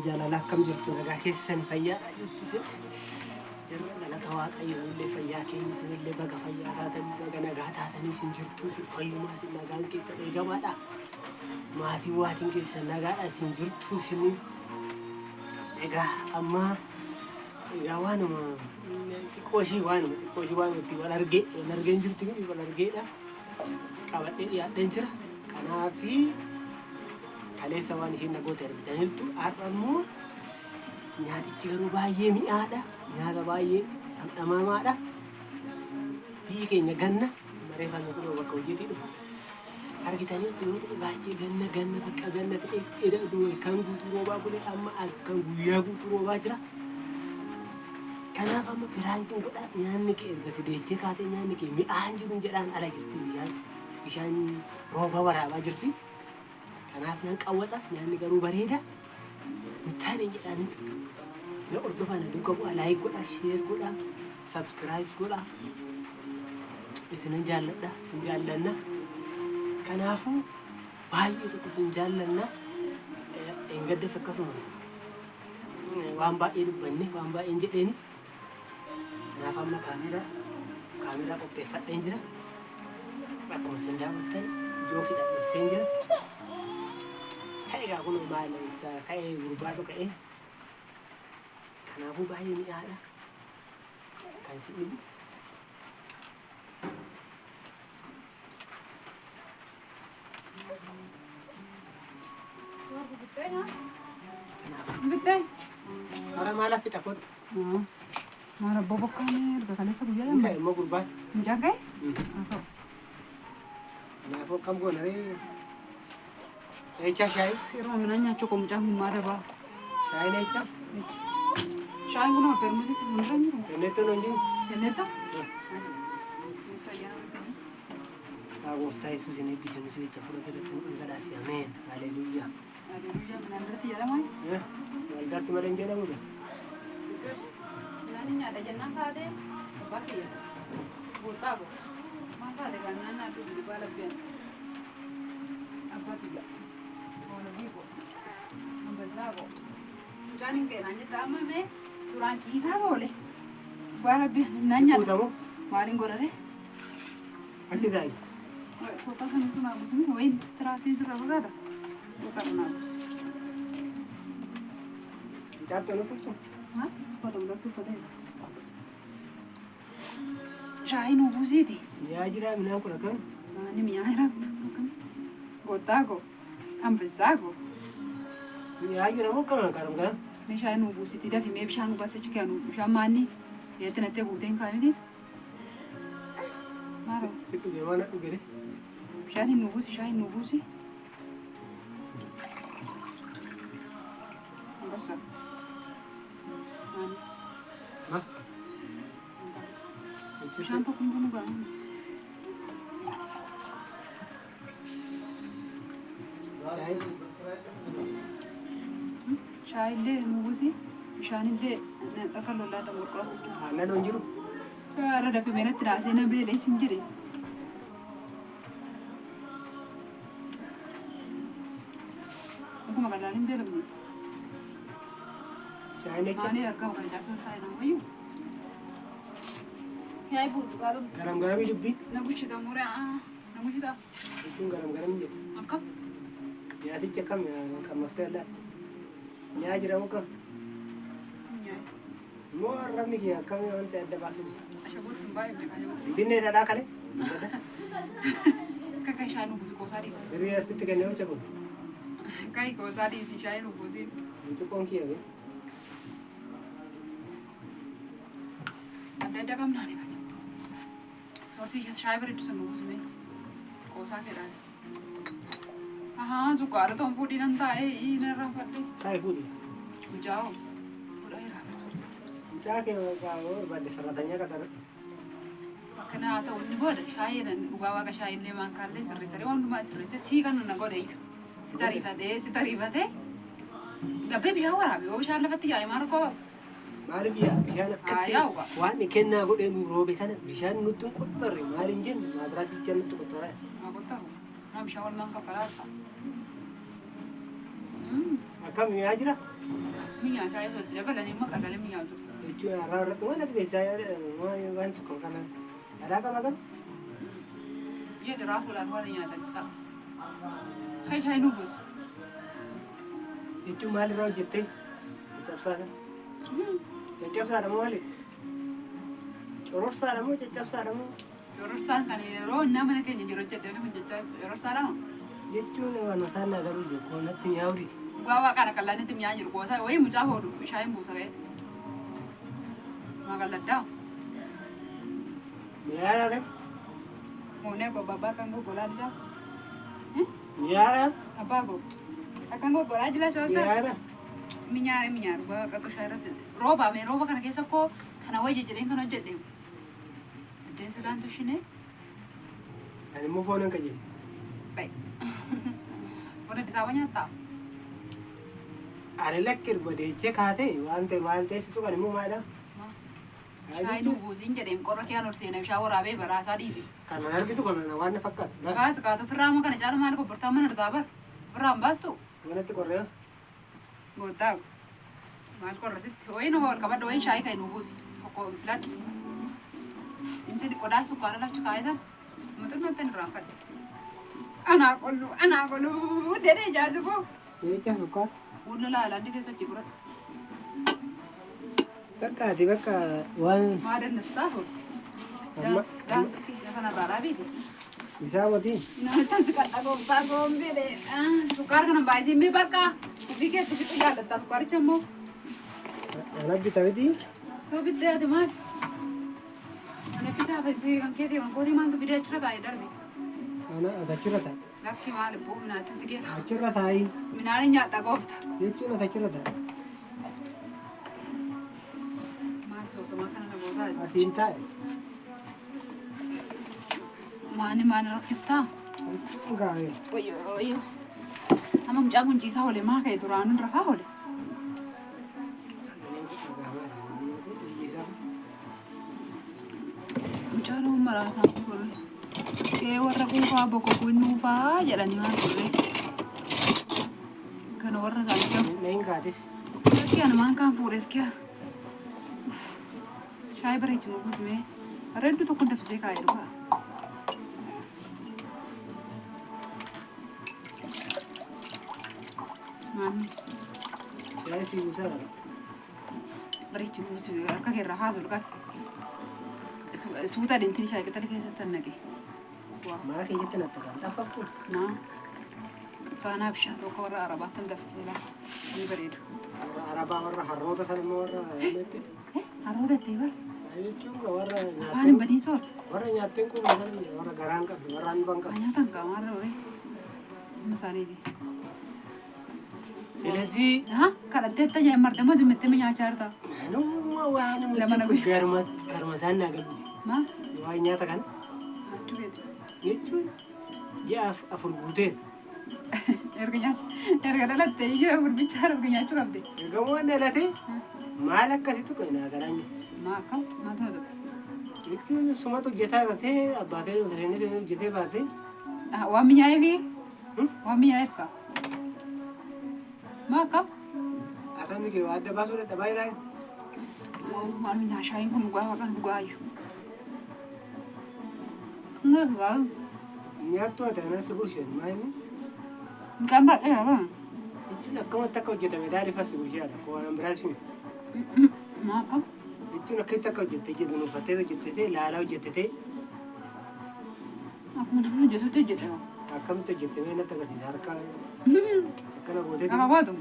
jaalala akkam jirtu nagaa keessan fayyaa jirtu sin jirra galata waaqayyo illee fayyaa keenya illee baga fayyaa taatanii baga nagaa taatanii sin jirtu sin fayyumaa sin nagaan keessan eegamaadha maatii waatiin keessan nagaadha sin jirtu sin egaa amma egaa waanuma xiqqooshii itti wal argeen jirti miti wal argeedha qabadhee dhiyaadheen jira kanaafi kaleessa waan isheen nagoota argitaniirtu har'a immoo nyaatichi garuu baay'ee mi'aadha nyaata baay'ee dhamdhamamaadha biyyi keenya ganna bareeffamni kun bakka hojiitii dhufa argitaniirtu yoo ta'e baay'ee ganna bakka ganna ta'e kan guutuu roobaa bulee amma kan guyyaa guutuu roobaa jira kanaaf amma biraan kun godha nyaanni kee ergati deechee kaatee nyaanni kee mi'aan jiruun jedhaan ala jirti bishaan rooba waraabaa jirti kanaaf nan qawwata nyaanni garuu bareeda hin taane jedhanii na ordofana duuka bu'aa laayik godha sheer godha sabskiraayib godha isinan jaalladha sin jaallanna kanaafuu baay'ee tokko sin jaallanna engaddas akkasuma waan baay'ee dubbanne waan baay'een jedheeni kanaaf amma kaameraa qopheeffadheen jira akkuma sin daawwattan jookiidhaan durseen jira ka'eegaa kun maal isa ka'ee gurbaatu ka'ee kanaafuu baay'ee mi'aadha kan si dhibu Bitte. Mara maalaaf fixa kottu? Mara bobokkaanii erga kaleessa guyyaa lama. Ka'e immoo gurbaatu. Mucaa ga'e? Kanaafuu akkam goona ree? Eechaa shaayi? Yeroo midhaan nyaachuu koo mucaan kun maal dabaa? Shaayiin eechaa? Shaayiin kun afeermuutis fuuldura jiru. Kenneettoon hojiin? Kenneetta? Haa gooftaa Yesuus hin eebbisinu si jecha fuula jalatti nu dhangalaasi. Ameen. Haleluuyaa. Haleluuyaa midhaan irratti jedhamaa? Waldaatti malee hin jedhamudha. Midhaan nyaata jennaan kaatee abbaa kiyya. Goottaa ko. Maan kaate kan naan naaduu jiru baala biyan. Abbaa kiyya. Oolbii ko. Ambazaa ko. Mucaan hin keenan jetta amma mee duraan ciisaa boole. Baala biyan midhaan nyaata. Fuutamoo? Maaliin godhare? Achi taa'i. Kota kan itu nabus ni, wain terakhir berapa kali? Bukan nabus. Jatuh nu fuutu? Hah? Potong dulu potong. Shai nabus itu. Mi'aa jira midhaan kun akkam? Ni mi'aa kan? Gotago, ambezago. Mi'aa jira moo akkam karam kana? Me shai nabus itu dah film bishaan nubas aja kan nubus mani. Ya tenate buatin kami dis. Maro. Si dhugee mana dhugee? Shai nubus. Besar. Hah? Bishaan tokko kun bu'aa. Shai le nubusi. Bishaan le akka lollaa dha morqaa sitti. Aannan hin jiru? Ara dafee meeratti raasee na beelee sin jire. Akkuma kanaan hin beelamne. Shaayiin echa? Maanii argama kan jaafee taa'e nama fayyuu. Yaa'ii buutu qaaluun. Garamgaramii dubbii? Na bulchita muree na bulchita. Jechuun garamgaram jedhu. Akkam? Nyaatichi akkam kan maftee allaati? Mi'aa jira moo akkam? Immoo arrabni kee akkamii waan ta'e adda baasuuf? Ashabooti hin baay'ee beekaa jiru. Binne dhadhaa kalee? Akka kan shaayii nubusi qoosaa dhiiti. Hirrii asitti kennee hojja kun? Kaayii qoosaa dhiiti shaayii nubusi. Burcuqqoon kiyya gee? Adda adda qabnaa ni gati. Soorsi shaayii bareeddu sun nubusi mee qoosaa fedhaan. Ahaa sukkaara ta'uun fuudhii nan taa'ee narraa fadhee. Shaayii fuudhi. Mujaa'oo fuudhaa jiraa barsoorsi. Mucaa kee barbaadde sarratanii akka ta'a. Akkana haa ta'u inni booda shaayiidhaan dhugaa waaqa shaayillee maan kaallee sirreessanii waan hundumaa sirreessee sii kan na godhe iyyuu. Si tariifatee gabbee bishaan waraabe yoo bishaan lafatti yaa'e maal koo qabu. Maaliif bishaan akkatti waan kennaa godhee nu roobe kana bishaan nutti hin qottorre maal hin jenne maa biraatti ija nutti qottora. Maa qottaru maa bishaan walumaan kaffalaa harka. Akkam mi'aa jira? Minyaan shaayii irratti dabalanii maqaadhaan mi'aatu. jechuun har'a irratti waan ati beeksisaa waan tokko kana dhadhaa qaba kan Jedhe raafuudhaan waan nyaatan ta'a. Kan shaayii nu buusu. jechuun maalirraa hojjettee caccabsaadha. Caccabsaadha moo maali? Cororsaadha moo caccabsaadha moo? Yororsaan kan yeroo innaa mana keenya jiru jedhee kun jecha yororsaadha moo? Jechuun waan isaan naa garuu jechuun natti mi'aawu diti. Dhugaa waaqaan akkallaan itti mi'aa jiru goosaa wayii mucaa hoodhu shaayiin buusa ga'e. Magaaladdaa. Mi'aadha dha? Moonee gobbaa kan goggolaa dida. Mi'aadha? Abbaa goggo. Akkan goggolaa jila shoosa. Mi'aadha? Minyaare dhugaa qaqqo shaayii irratti. Rooba kana keessa koo kana wayii jedheen kan hojjedhe. Addeen silaantu shinee. Ani immoo foon hin qajeele. Bayi. Foon Addisaabaa nyaattaa? Ani lakkir badeechee kaatee waan teessitu kan immoo maalidha? Shaayii nu buusiin jedheen qorra kee ol seenaa bishaan waraabee baraasaa dhiise. Kan argitu kan waan na fakkaatu. Baas kaatu firraa moo kana caala maal gobbartaa mana irraa bar? Firraan baastu? Manatti qorree Goottaa maal qorrasitti? Wayiin hool qabadha wayiin shaayii kan nu buusi. Tokko filadhu. Inti qodaa sukkaara lachu kaayetan. Muuxannootti irraan fadhe. Anaa qollu dedee ijaazi koo. jecha sukkaara. Ulla laalaan keessatti fudhadhu. Bakkaati bakka waan Maa dannistaa hooti? Daansi kanarraa dhaabiiti. isaa mootii. Namatti si kadha gooftaa goombeedhe. Sukkaara kana baay'isiin bee bakka. Ofii keetti fixu jaallattaa sukkaaricha immoo. Ana bitamiti. Yoo bittee ati maali? Ana bitaa fayyisee kan keetii kan kootii maaltu fidee achirra taa'ee darbe? Ana atachirra ta'a. Lakki maali boo minaatiin si geeta. Achirra taa'i. Minaan nyaadha goofta. Jechuun atachirra ta'a. Maali soorsamaa kana na gootaa? Asiin taa'e. Maani rakkistaa? Jechuun gaa'ee. Oyyoo. Amma mucaan kun ciisaa oole maa ka'e duraanuun rafaa oole? Mucaan uumama maraataa gurgurre. Kee warra kuufaa bokkokuu nuufaa jedhanii waan turre. Kana warra taasifamu. Neen kaatis. Bakki ani maan kaan fuudhes kee. Shaayii bareechinu kuusimee. Bareeddu tokko dafisee kaa'ee dhugaa. Maami. Shaayii si buusaadha. Bareechinu kuusimee harka keerraa haasuu dhugaa. Suuta dintiin shaayii qixxala keessatti naqe. Maa keessatti nattataan xaffaftu. Maa. Faanaa bishaan tokko warra arabaatti dafisee laa. Ni bareedu. Arabaa warra harroota sana immoo warra meetti. Harroota itti bara. Jechuun warra Afaan hin badiin soorsa. warra nyaatteen kun warra garaan qabu warra hanbaan qabu. Nyaatan qaamaa irra oole. Misaaniiti. ስለዚህ kadhatteetta mardamoo zimmettee nyaachaa jirta. anuma waan Lamana guyyaa. garmasaan naa galu Maa? waan nyaata kana Achuu beektu. jechuun ji'a afur guuteen Erga dhalattee iyyuu gurbichaa erga nyaachuu qabde. ergamoo dhalatee maal akkasitu naa garaan Maa akkam? Maatu natu? jechuun sumatu hojjetaa gartee abbaatee hojjetee baatee Waan mi'aayee fi waan mi'aayeef kaa. Maa akkam? akkamni kee waa adda baasuu dadhabaa jiraa Waan mi'aa shaayiin kun dhugaa waaqan dhugaa iyyuu. nyaattu ati anas gurshen maayini Mucaan baay'ee qaba. jechuun akkamatti akka hojjetame daadhiifas gurshaadha waan biraa simi Maa akkam? jechuun akkamitti akka hojjettee jedhunuuffattee hojjettetee laalaa hojjettetee Akkuma namni hojjetutti hojjete. akkamitti hojjettamee natti agarsiisa harka akkana gootee Kana baatu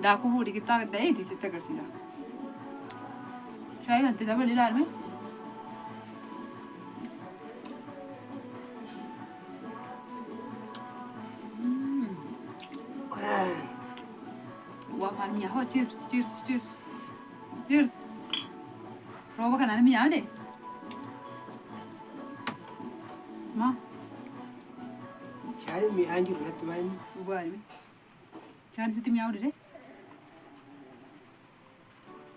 daakuu fuudhi qixxaa ta'eeti sitti agarsiisa. Shaayii kanatti dabalii ilaalme. Waan maal mi'aa hoo cheers. Rooba kanaan mi'aa de. Maa? shaayiin mi'aan jiru natti maayini Dhugaa ilmi. Shaayiin sitti mi'aa dide.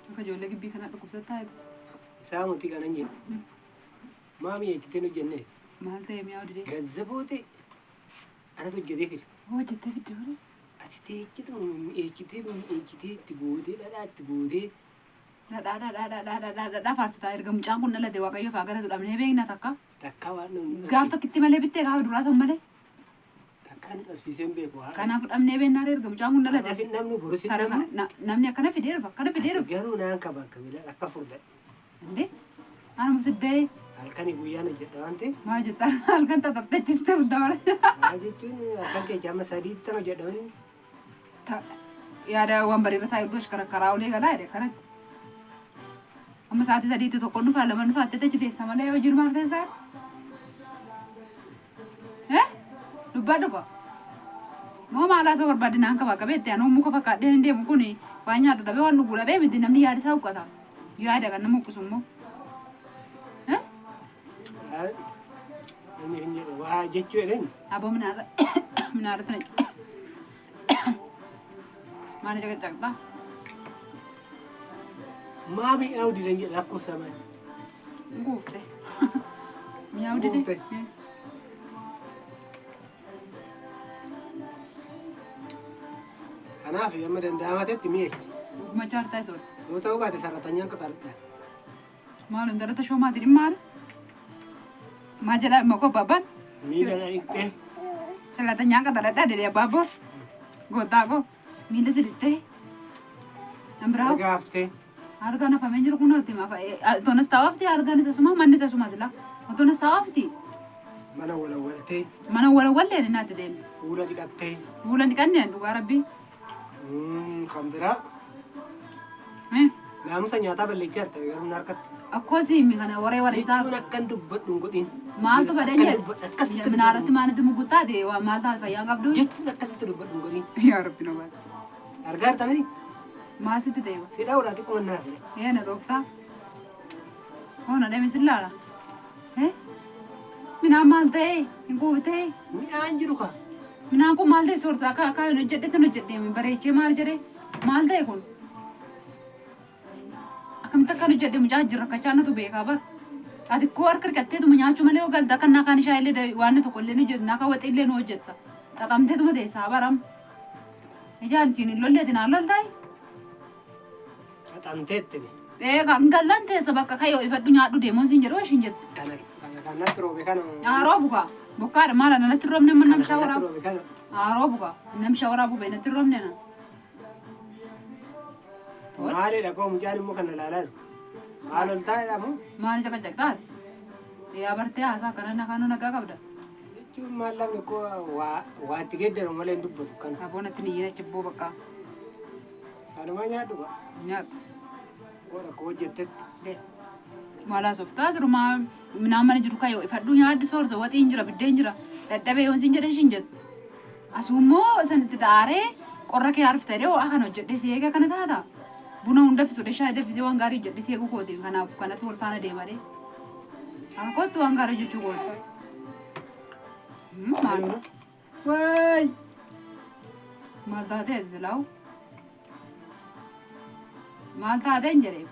Akka ijoollee gibbii kanaa dhukkubsattaa isaa mootii kanan jedhu maa mi'eechitee hojjennee maal ta'e mi'aa dide. gazzaboote anatu hojjetee fide Hojjettee fidde bara. asitti Ejjitee itti gootee dhadhaa itti gootee. Dhadhaa faarsitaa erga mucaan kun dhalate waaqayyoo fa'aa galatu dhabnee beekna takka. Takka waan nuyi. Gaaf tokkitti malee bittee gaafa duraa san malee. Takkaan dhabsiiseen beeku. Kanaaf dhabnee beeknaa erga mucaan kun dhalate. Asin namni boru sin namni. Namni akkana fidee dhufa akkana fidee dhufa. Garuu naan qaba akka bila akka furda. Inde anuma siddee. Halkanii guyyaan hojjedha waan ta'eef. Maal jettaa halkan tattaachistee bulta mara. Maal jechuun halkan kee jaama sadiitti tan hojjedhamani. Yaada waan bareedaa ta'e iddoo shakarakkaraa olee galaa jedhe kanatti. Amma sa'aatii sadiitti tokko dhufaa lama dhufaa itti achi teessa malee hojii maal teessaa? Dubbaa dhufa. Moo maalaa isa barbaadde naan qaba qabeetti anuu muka fakkaadhee hin deemu kun waan nyaatu dhabee waan dhuguu dhabee miti namni yaada isaa huqqata. Yaada kan nama huqqisu immoo. Waa jechuu jedhani. Aboo minaarratti na maal caqacaqxaa? Maa mi'aawu didan jedha akkoo samaan. Guufte. Mi'aawu dide. Kanaaf amma danda'amatetti mi'eechi. Machaa hartaa isooti. Yoo ta'uu baate sarratanyaan qaxaradha. Maal hin darata shoomaati dhimmaadha? Maa jedhaa dhimma koo baabaan? Miila na dhiqxee. Sarratanyaan qaxaradhaa dedee abbaaboon. Gootaa koo. Miila si dhiqxee. Nambiraawu. Gaaftee. Argaan afamee jiru kun hooti maafa. Otonas taa'aafti argaan isa suma manni isa suma sila. Otonas taa'aafti. Mana walawwaltee. Mana walawwallee ni naatti deemi. Fuula dhiqattee. Fuula dhiqanneen dhugaa rabbii. Kan biraa. Naamusa nyaataa balleessee harta garuu harkatti. Akkosii kana waree waree isaa. Jechuun akkan dubbadhu hin godhin. Maaltu badeen jedhe? Minaaratti maalitti muguttaa ta'e waan maal taate fayyaa qabdu? Jechuun akkasitti dubbadhu hin godhin. Yaa rabbi na baase. Argaa hartamanii? Maal sitti ta'e? Sidhaa odaa xiqqoo mannaa fide. Yeena dhooftaa. Hoona deemi sillaala. Minaan maal ta'e? Hin guutee? Mi'aan jiru kaa. Minaan kun maal ta'e soorsaa akka hin hojjedhe tan hojjedheemi bareechee maal jedhee? Maal ta'e kun? Akkamitti akka hin hojjedhe mucaa jirra akka chaanatu beekaa bara. Ati koo harka dhiqatteetuma nyaachuu malee yoo galta akka naakaan ishaa illee waan tokko illee ni hojjetta naakaan waxii illee nu hojjetta. Xaxamteetuma teessaa baram. Ijaan isiin hin lolleeti naan loltaa'e? Xaxamteetti. Kan gallan teessa bakka kayyoo ifadhu nyaadhu deemuun siin jedhu ishiin jettu. Kanatti roobe kana. Haaroo bukaa. Bokkaadha maala nanatti roobne amma nam shawaraa. Kanatti roobe kana. Haaroo bukaa. Nam shawaraa bubee natti roobne na. Maalidha koo mucaan immoo kana ilaalaa jiru. Maal ol taa'edha moo? Maali caqacaqxaati? Yaa bartee haasaa kana naannoo nagaa qabda. Jechuun maallaqni koo waa itti geeddaru malee hin dubbatu kana. Aboonatti ni jira cibboo bakka. Sanumaa nyaadhu ba? Nyaadhu. Koodha koo hojjettetti. Maalaa softaa jiru minaan mana jiru kayyoo ifadhu nyaaddu soorsa waxiin jira biddeen jira dadhabee yoon siin jedhe ishiin jettu. Asummoo sanitti daaree qorra kee harftee dhee ho'a kan hojjedhe si eega kana taata. Buna hunda fisuudhe shaayii danfisee waan gaarii hojjedhe si eeguu kooti kanaaf kanatti wal faana deema dhee. Akkootti waan gaarii jechuu kooti. Maal? Waay! Maal taatee silaawu? Maal taatee hin jedhee?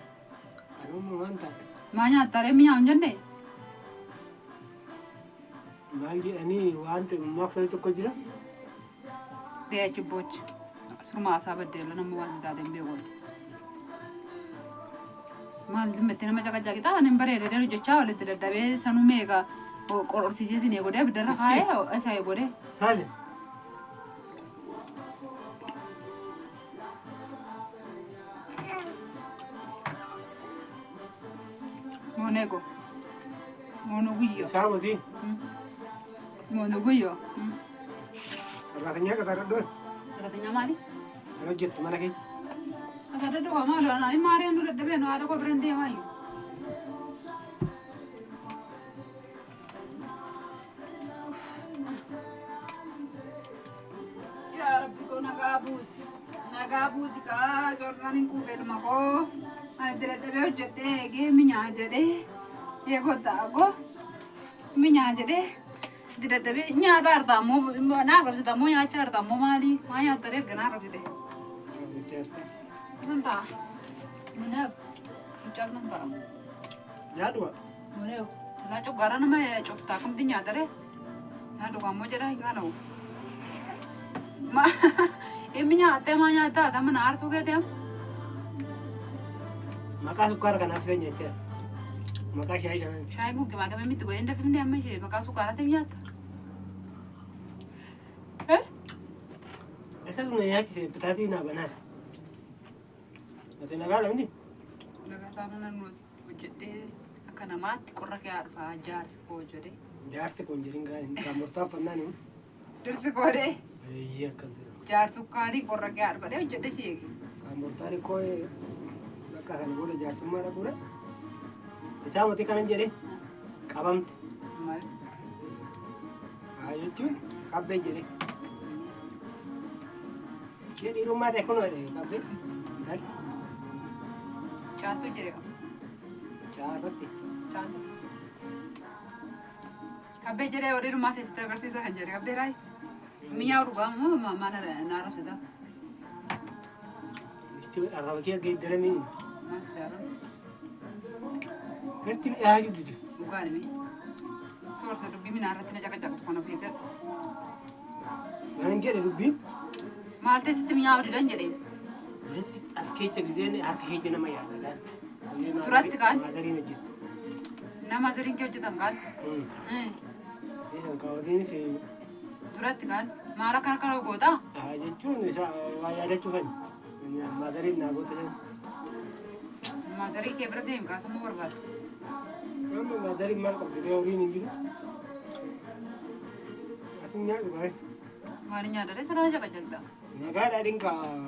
Anuma waan taate. Maa nyaattaree mi'aawu hin jennee? Maal jedhanii waan ta'e maqsanii tokko jira? Dee cibboochi. Surmaa isaa baddeella nama waan taateen beeku. Maal zimmetti nama caqacaqixaa ani hin bareedee hojjechaa walitti dadhabee sanuu meeqa qororsiisee sin eegodee abiddarra kaayee isa eegodee. Saale. Monego. Mono guyyo. Saamoti. Mono guyyo. Sarratanya kata radon. Sarratanya maali? Kan hojjettu mana keenya. Kata dadoo maali ana maari anu dadhabee nu haadha koo biran deemaayu. Yaa Rabbi koo nagaa buusi. Nagaa buusi kaa soorsaan hin kuufee ilma koo. Ani dadhabee hojjedhee eegee minyaa jedhee eegotaa koo minyaa jedhee dadhabee nyaata hartaa immoo naa qabsita immoo nyaacha hartaa immoo maali? Maa nyaattanii erga naa qabsite. Nan ta'a. Mana mucaaf nan ta'a. Nyaadhuma. Mana laa coggaara nama cuftaa kamti nyaatare. Nyaadhu ammoo jedhaa hin qaanawu. Emi nyaatee maa nyaata ata mana aarsuu keetii Maqaa sukkaara kanaatti feenya jechuudha. Maqaa shaayii kanaan. shaayiin kun qimaa qabee miti godhee hin dafifne amma ishee maqaa sukkaaraatiif nyaatta. Isa kun nyaachise bitaatii naa banaadha. Ati nagaa lamni? Nagaa taanaan nan hojjedhee akka namaatti qorra kee haadha jaarsi koo jedhee. Jaarsi kun jedhin kan murtaafannaan himu. Dirsi koodhee. Eeyyee akkas jedhama. Jaarsi ukkaanii qorra kee haadha fadhee hojjedhee si eege. Kan murtaani koo bakka kana booda jaarsummaa dhaquudha. Isaa matii kanan jedhee qabamte. Maali? Haa jechuun qabbee jedhee. Ishee dhiirummaa ta'e kunoo qabbee. Chaattu jedhee Chaarratti. chaattu. Kabbee jedhee horiirumaa teessite agarsiisa kan jedhe kabbee raayi. Miyaa dhugamu moo mana naarabsita? Itti arraba kee geeddaramee. Maas daaran Irratti dhiyaa jirtu. dhugaan himi. Soorsa dubbii minaa irratti na caqacaqatu kan of eeggadhu. Naan jedhe dubbiin. Maal teessitti miyaa hodiidhan jedhee. Irratti as keessa gizeen harka keessa nama yaadadhaan. Duratti kaan? Maazariin hojjetu. Nama zariin kee hojjetan kaan? Isaan kaawwatiinis Duratti kaan? Maal akka harka gootaa? jechuun isaa waa yaadachuufan. Maazariin naa goota sana. Maazarii kee bira deemu kaasummaa barbaadu. Amma maazariin maal qabdi dee horiin hin jiru. Asin nyaadhu baay'ee. Maali nyaadhalee sarara caqacaqxa? Nagaa dhaadhiin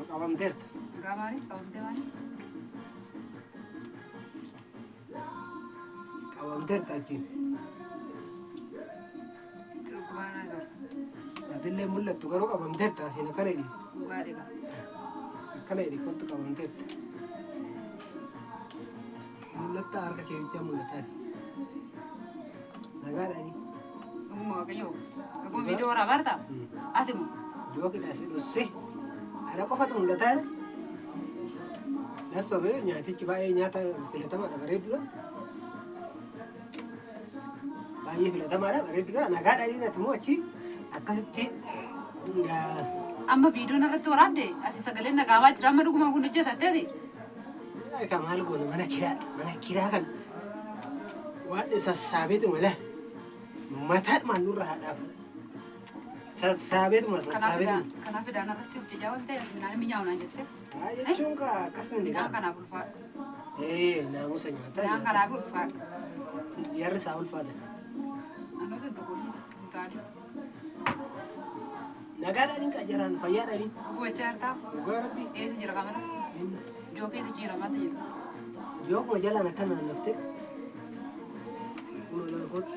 qabamteerta. Gaa maali? Qabamtee maali? Qabamteerta achiin. Dhugaadhaa gorsa. Atillee mul'attu garuu qabamteerta asiin akkana jedhi. Dhugaa dhiigaa. Akkana jedhi kottu qabamteerta. Mul'atta harka keewwichaa mul'ataa. Nagaa dhaadhii. Dhuguma waaqayyoo. Gaboon viidiyoo waraabaa ati moo? Yoo qidhaase dhossee haala qofatu mul'ataa dha. Nasobee nyaatichi baay'ee nyaata filatamaadha bareedduudha. Baay'ee filatamaadha bareedduudha. Nagaa dhaadhiin ati moo achi akkasitti Amma viidiyoon irratti waraabde asii sagaleen nagaawaa jira amma dhuguma kun hojjetatteeti. Kan maal goone mana kiraa kan waan sassaabeetu mala mataadhumaan nurra haadhaaf. Sassaabeetuma. Kanaaf idaan irratti hojjechaa waan ta'eef midhaan mi'aawu naan jettee. Jechuun akkasuma Midhaan kanaaf ulfaadha. Naamusa nyaataa. Midhaan kanaaf ulfaadha. Yarri isaa ulfaata. Anoo sin tokko dhiisa. Mutaadhi. Nagaa dhaadhiin jaraan fayyaa dhaadhiin. Bu'achaa hartaa. Dhugaa rabbii. Eessa jira kamala? Joo keessa jira maata jira. Yoo kuma jalaan akka naannoftee. Kunoo dargoota.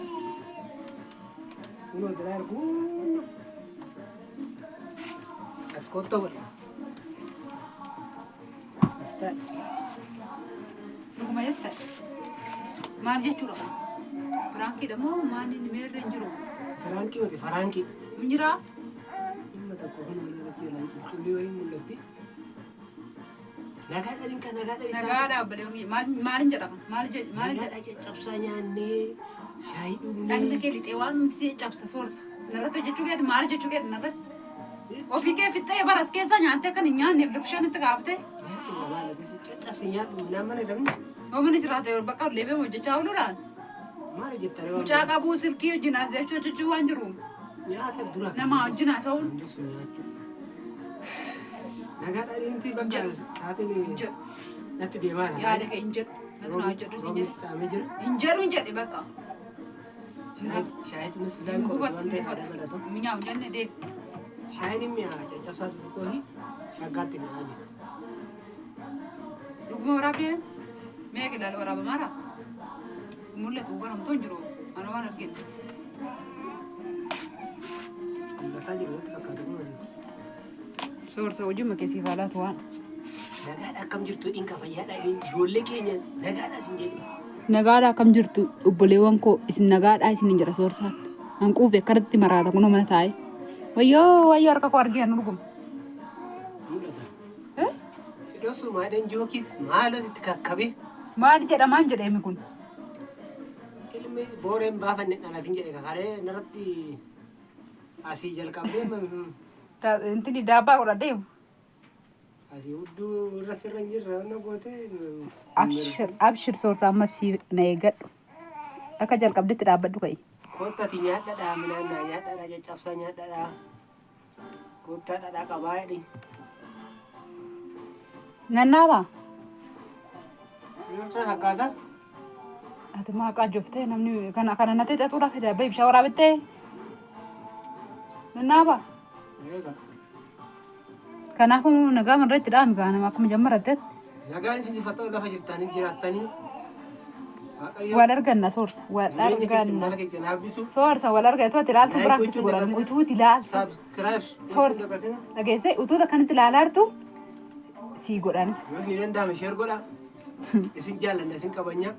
Kunoo dargoota. As kottoo godha. As taa'e. Dhuguma jetta. Maal jechuudha kun? Firaankiidha moo maal inni meerre hin jiru? Farankii miti farankii. Hin jiraa? Dhimma tokko kun walirratti yelaan qulqulluu waliin mul'atti. Nagaa dhaadhiin kan nagaa dhaadhiin. Nagaadhaa obboleewwan maaliin jedha kun? Maal jedha? Nagaadhaa caccabsaa nyaannee shaayii dhugnee. Dhagna kee lixee waan nuti si cabsa soorsa. Narratti hojjechuu keeti maal jechuu keeti narratti? Ofii kee fixxee baras keessa nyaattee kan hin nyaanneef bishaan itti kaaftee. Nyaatuma maalatis caccabsee nyaadhu midhaan mana jedhamni. Oomini jiraate bakka leebee hojjechaa ooluudhaan. Maal hojjettanii waan Mucaa qabuu silkii wajjin asii hojjechuu waan jiru. nyaata dura. Nama wajjin haasa'uun. Hundeessu nyaachuu. Nagaa dhaadhiinti bakka saatiin natti deemaa jira. Yaada kee hin jedhu. Natti naa hojjedhu si Roobnis jedhu. caamee jira. Hin jedhu hin jedhe bakka. Shaayiinis sidaan qofa waan ta'eef adda balatu. Minyaa hin jenne deebi. Shaayiin mi'aa caccabsaa xixiqqoo fi shaggaatti mi'aa jira. Dhuguma waraabdee meeqa ilaala waraabamaadha? Mul'atu baramtoo hin jiru. Ana waan arginu. Mul'ataa jiru natti fakkaata kun asii. Soorsa hojii makeessiif haalaatu waan. Nagaadha akkam jirtu dhiinka fayyaa dhaadhiin ijoollee keenya nagaadha isin jedhu. Nagaadhaa akkam jirtu obboleewwan koo isin nagaadhaa isin jira soorsaan. Hanquufi akkanatti maraata kunoo mana taa'e. Wayyoo harka koo argee nu dhuguma. Mul'ata. Sidoosu maadhaan jookis maaloo sitti kakkabee. Maal jedhamaan jedheemi kun? Ilmi booreen baafanne dhalatiin jedhe kakaalee narratti asii jalqabdee Intini daabbaa godhadhee Asii hudduu irra sirra hin jirre wanna gootee. Abshir soorsa ammasii na eeggadhu. Akka jalqabdetti dhaabbadhu ka'i. Koottati nyaadhadhaa minaan naa nyaadhadhaa caccabsaa nyaadhadhaa. Koottaa dhadhaa qabaa jedhi. Ngannaaba? Irra akkaataa. Ati maqaa joftee namni kana natti xaxuudhaaf fida baay'ee bishaan waraabettee. Ngannaaba? Eega. Kanaafuu nagaa irratti dhaami gaanama akkuma jammarattetti. Nagaan isin ifatoo lafa jirtanii jiraattanii. Wal arganna soorsa. Wal arganna. Soorsa wal arganna. Utuu ilaaltu biraakis godhan. Utuu ilaaltu. Soorsa. Dhageessee utuu akkanatti ilaalaa sii godhanis. Yoo ni danda'ame sheer godhaa. Isin jaalladha isin qabanya.